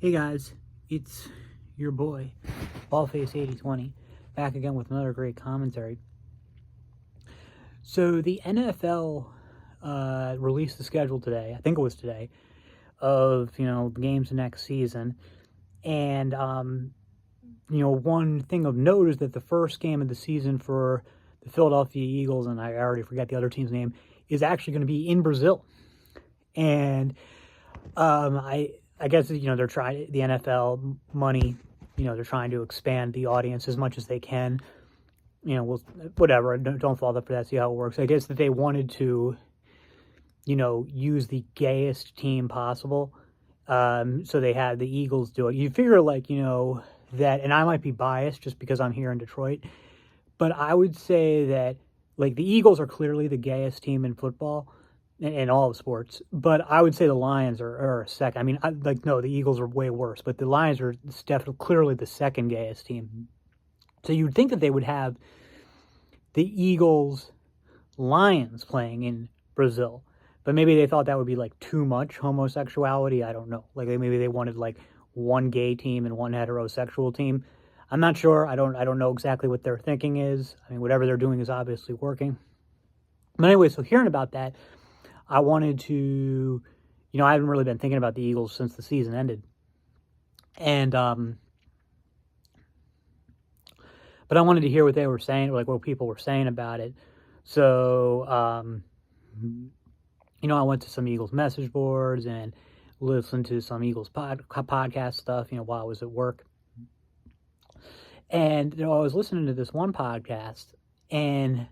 Hey guys, it's your boy, Ballface8020, back again with another great commentary. So the NFL released the schedule today, I think it was today, of, the games next season. And, one thing of note is that the first game of the season for the Philadelphia Eagles, and I already forgot the other team's name, is actually going to be in Brazil. And I guess, they're trying, the NFL money, they're trying to expand the audience as much as they can. Whatever, don't fall up for that, see how it works. I guess that they wanted to, use the gayest team possible. So they had the Eagles do it. You figure, that, and I might be biased just because I'm here in Detroit, but I would say that, the Eagles are clearly the gayest team in football. In all of sports, but I would say the Lions are a second. I mean, no, the Eagles are way worse, but the Lions are definitely clearly the second gayest team. So you'd think that they would have the Eagles-Lions playing in Brazil, but maybe they thought that would be too much homosexuality. I don't know. Maybe they wanted one gay team and one heterosexual team. I'm not sure. I don't know exactly what their thinking is. I mean, whatever they're doing is obviously working. But anyway, so hearing about that, I wanted to, I haven't really been thinking about the Eagles since the season ended. And, but I wanted to hear what they were saying, what people were saying about it. So, I went to some Eagles message boards and listened to some Eagles podcast stuff, while I was at work. And, I was listening to this one podcast, and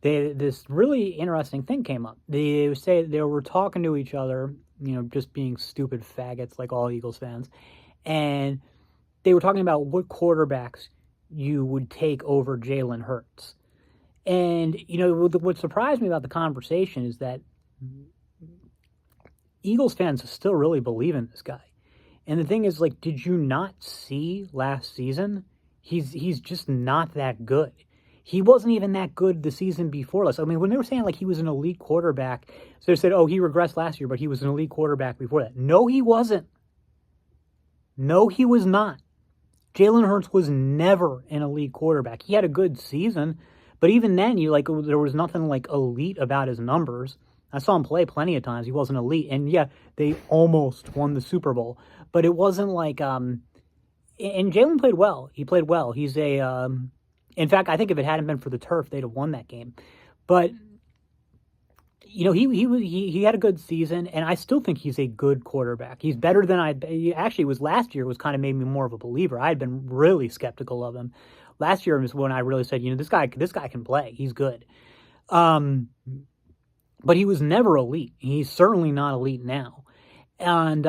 this really interesting thing came up. They say they were talking to each other, just being stupid faggots like all Eagles fans. And they were talking about what quarterbacks you would take over Jalen Hurts. And, what surprised me about the conversation is that Eagles fans still really believe in this guy. And the thing is, did you not see last season? He's just not that good. He wasn't even that good the season before us. I mean, when they were saying he was an elite quarterback, so they said, oh, he regressed last year, but he was an elite quarterback before that. No, he wasn't. No, he was not. Jalen Hurts was never an elite quarterback. He had a good season, but even then, there was nothing elite about his numbers. I saw him play plenty of times. He wasn't elite, and yeah, they almost won the Super Bowl, but it wasn't and Jalen played well. He played well. He's a in fact, I think if it hadn't been for the turf, they'd have won that game. But he had a good season, and I still think he's a good quarterback. He's better than actually was last year. Was kind of made me more of a believer. I had been really skeptical of him. Last year was when I really said, this guy can play. He's good. But he was never elite. He's certainly not elite now. And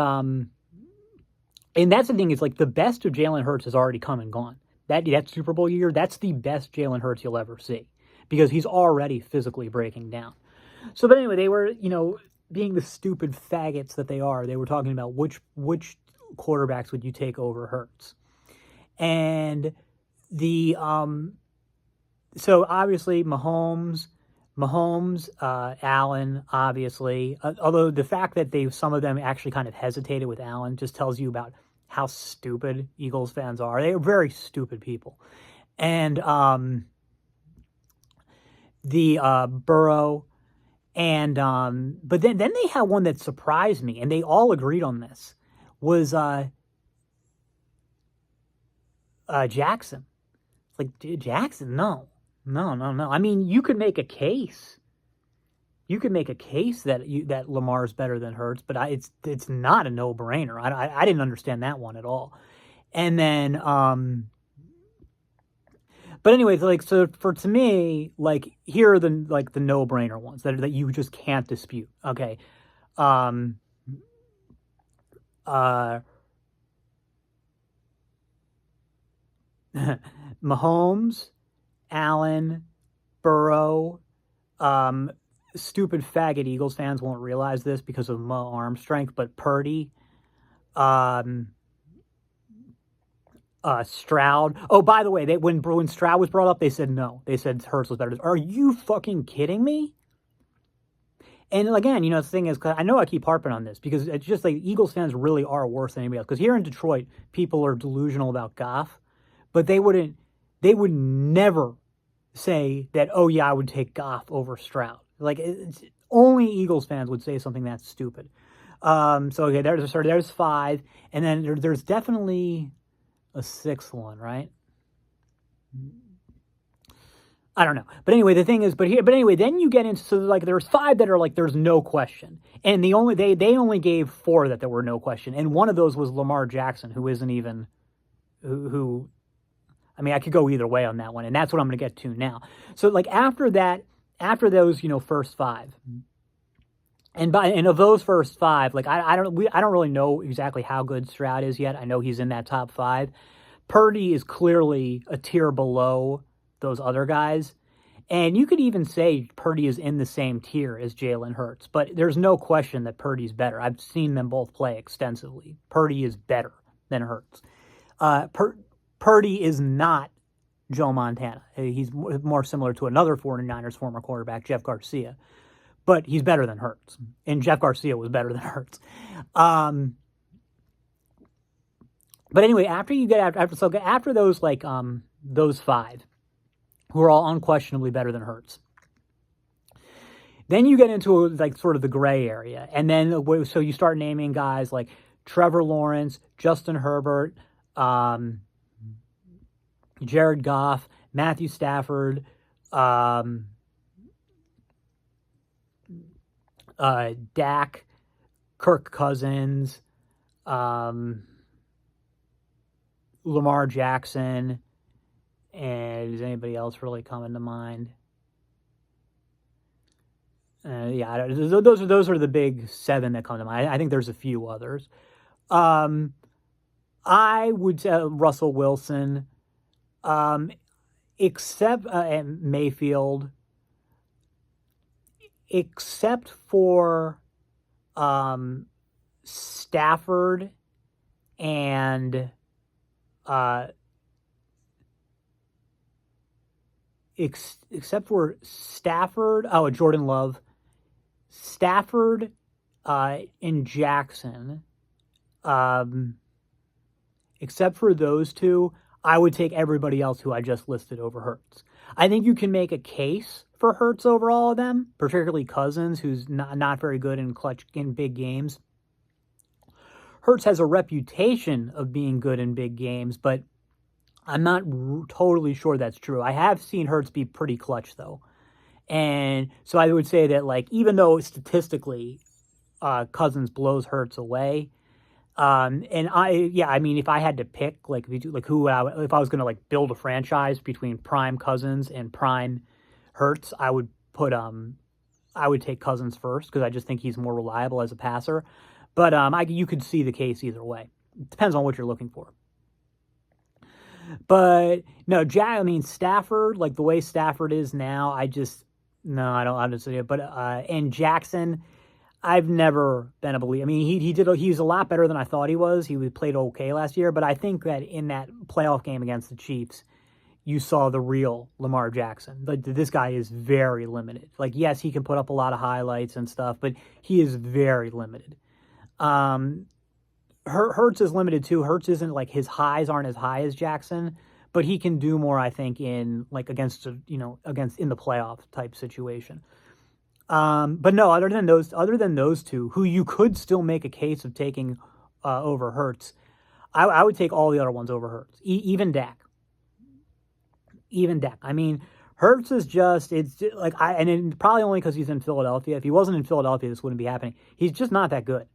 that's the thing is the best of Jalen Hurts has already come and gone. That Super Bowl year, that's the best Jalen Hurts you'll ever see because he's already physically breaking down. So, but anyway, they were, being the stupid faggots that they are, they were talking about which quarterbacks would you take over Hurts. And so obviously Mahomes, Allen, obviously, although the fact that some of them actually kind of hesitated with Allen just tells you about how stupid Eagles fans are. They are very stupid people. And Burrow, and but then they had one that surprised me, and they all agreed on this, was Jackson. Dude, Jackson, no. I mean, you could make a case. You could make a case that Lamar's better than Hurts, but it's not a no-brainer. I didn't understand that one at all. And then, but anyways, so to me, here are the no-brainer ones that you just can't dispute. Okay, Mahomes, Allen, Burrow, stupid faggot Eagles fans won't realize this because of my arm strength, but Purdy, Stroud. Oh, by the way, when Stroud was brought up, they said no. They said Hurts was better. Are you fucking kidding me? And again, the thing is, 'cause I know I keep harping on this because it's just like Eagles fans really are worse than anybody else. Because here in Detroit, people are delusional about Goff, but they would never say that, oh yeah, I would take Goff over Stroud. Like only Eagles fans would say something that stupid. So okay, there's 5, and then there's definitely a 6th one, right? I don't know. But anyway, the thing is, but anyway, then you get into, so like there's 5 that are like there's no question. And they only gave 4 that there were no question. And one of those was Lamar Jackson, who isn't even who I mean, I could go either way on that one, and that's what I'm going to get to now. So like after those, first 5. And of those first 5, like I don't really know exactly how good Stroud is yet. I know he's in that top 5. Purdy is clearly a tier below those other guys. And you could even say Purdy is in the same tier as Jalen Hurts, but there's no question that Purdy's better. I've seen them both play extensively. Purdy is better than Hurts. Purdy is not Joe Montana. He's more similar to another 49ers former quarterback, Jeff Garcia, but he's better than Hurts. And Jeff Garcia was better than Hurts. But anyway, after those those 5, who are all unquestionably better than Hurts, then you get into like sort of the gray area, and then so you start naming guys like Trevor Lawrence, Justin Herbert, Jared Goff, Matthew Stafford, Dak, Kirk Cousins, Lamar Jackson, and does anybody else really come into mind? Those are the big 7 that come to mind. I think there's a few others. I would say Russell Wilson, except Mayfield, except for Stafford and except for Stafford, Jordan Love, Stafford, and Jackson, except for those 2, I would take everybody else who I just listed over Hurts. I think you can make a case for Hurts over all of them, particularly Cousins, who's not very good in big games. Hurts has a reputation of being good in big games, but I'm not totally sure that's true. I have seen Hurts be pretty clutch, though. And so I would say that, like, even though statistically Cousins blows Hurts away, and I mean, if I had to pick, like, if I was going to, like, build a franchise between prime Cousins and prime Hurts, I would take Cousins first because I just think he's more reliable as a passer. But you could see the case either way. It depends on what you're looking for. But no, Stafford, like the way Stafford is now, I don't understand it. But and Jackson, I've never been a believer. I mean, he's a lot better than I thought he was. He played okay last year, but I think that in that playoff game against the Chiefs, you saw the real Lamar Jackson. Like, this guy is very limited. Like, yes, he can put up a lot of highlights and stuff, but he is very limited. Hurts is limited too. Hurts isn't like, his highs aren't as high as Jackson, but he can do more, I think, in like in the playoff type situation. But no, other than those 2, who you could still make a case of taking over Hurts, I would take all the other ones over Hurts, even Dak. I mean, Hurts is just, and probably only because he's in Philadelphia. If he wasn't in Philadelphia, this wouldn't be happening. He's just not that good.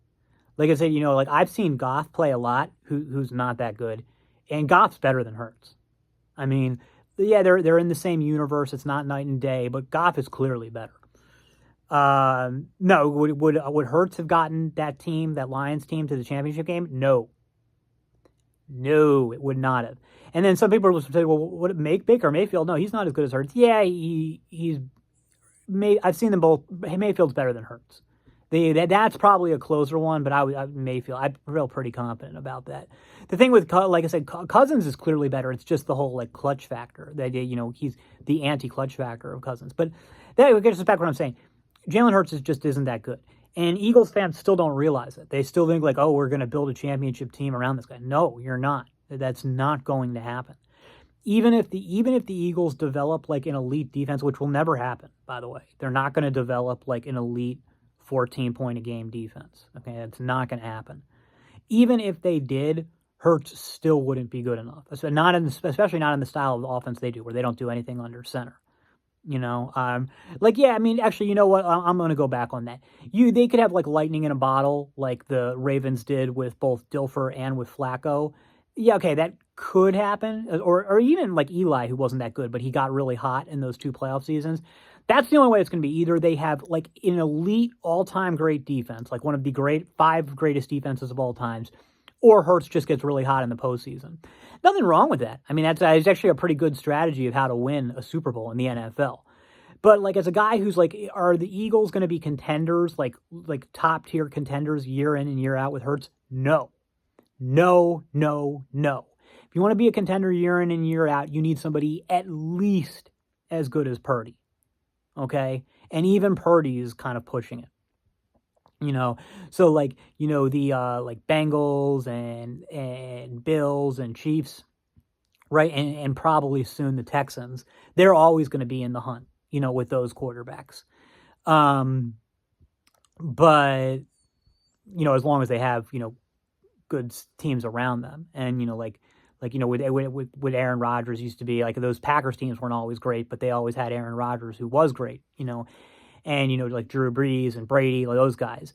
Like I said, I've seen Goff play a lot, who's not that good, and Goff's better than Hurts. I mean, yeah, they're in the same universe. It's not night and day, but Goff is clearly better. No, would Hurts have gotten that Lions team, to the championship game? No, it would not have. And then some people will say, well, would it make Baker Mayfield? No, he's not as good as Hurts. Yeah, I've seen them both. Mayfield's better than Hurts. That's probably a closer one, but I feel pretty confident about that. The thing with, like I said, Cousins is clearly better. It's just the whole like clutch factor. That he's the anti-clutch factor of Cousins. But that gets us back to what I'm saying. Jalen Hurts just isn't that good. And Eagles fans still don't realize it. They still think like, oh, we're going to build a championship team around this guy. No, you're not. That's not going to happen. Even if the Eagles develop like an elite defense, which will never happen, by the way, they're not going to develop like an elite 14-point a game defense. Okay, that's not going to happen. Even if they did, Hurts still wouldn't be good enough. Especially not in the style of offense they do, where they don't do anything under center. Yeah, I mean, actually, you know what? I'm going to go back on that. They could have like lightning in a bottle, like the Ravens did with both Dilfer and with Flacco. Yeah, okay, that could happen. Or even like Eli, who wasn't that good, but he got really hot in those 2 playoff seasons. That's the only way it's going to be. Either they have like an elite all-time great defense, like one of the 5 greatest defenses of all times, or Hurts just gets really hot in the postseason. Nothing wrong with that. I mean, that's actually a pretty good strategy of how to win a Super Bowl in the NFL. But like as a guy who's like, are the Eagles going to be contenders, like top tier contenders year in and year out with Hurts? No. No, no, no. If you want to be a contender year in and year out, you need somebody at least as good as Purdy. Okay? And even Purdy is kind of pushing it. So like, the like Bengals and Bills and Chiefs, right? And probably soon the Texans, they're always going to be in the hunt, with those quarterbacks. But, as long as they have, good teams around them. And, with Aaron Rodgers used to be like those Packers teams weren't always great, but they always had Aaron Rodgers who was great, and, like Drew Brees and Brady, like those guys,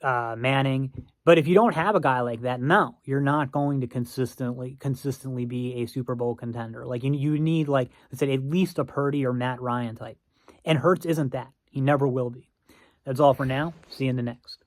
Manning. But if you don't have a guy like that, no, you're not going to consistently be a Super Bowl contender. Like you need, like I said, at least a Purdy or Matt Ryan type. And Hurts isn't that. He never will be. That's all for now. See you in the next.